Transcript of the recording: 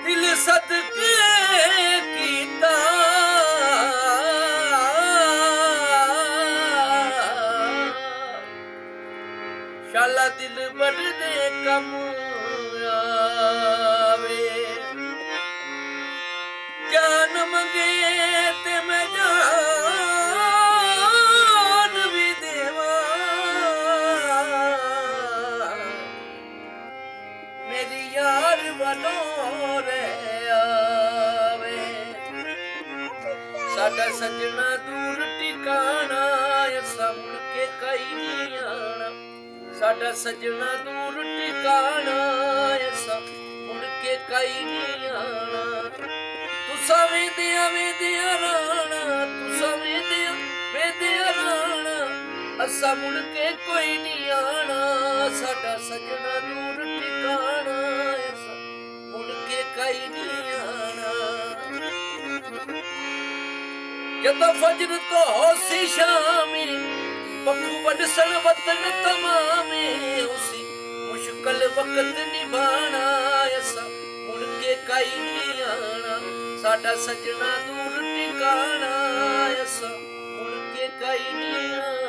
दिल सदके कीता शाला दिल बढ़ने कम आवे जान मंगे ते मैं जान भी देवा मेरी यार वालों रे आवे साडा सजना दूर ठिकाना ऐसा मुड़ के कई नहीं आना साडा सजना दूर ठिकाना ऐसा मुड़ के कई नहीं आना तुसा वेदिया राणा तुसा वेदिया राणा असा मुड़ के कोई नहीं आना साडा सजना दूर ठिकाना ऐसा मुड़ के कई नहीं आना जद फजर तो होसी शामी पप्पू बड़सन वतन तमामे उसी मुश्किल वक्त निभाना ऐसा मुड़ के कई नहीं आना साडा सजना दूर ठिकाना ऐसा मुड़ के कई नहीं आना।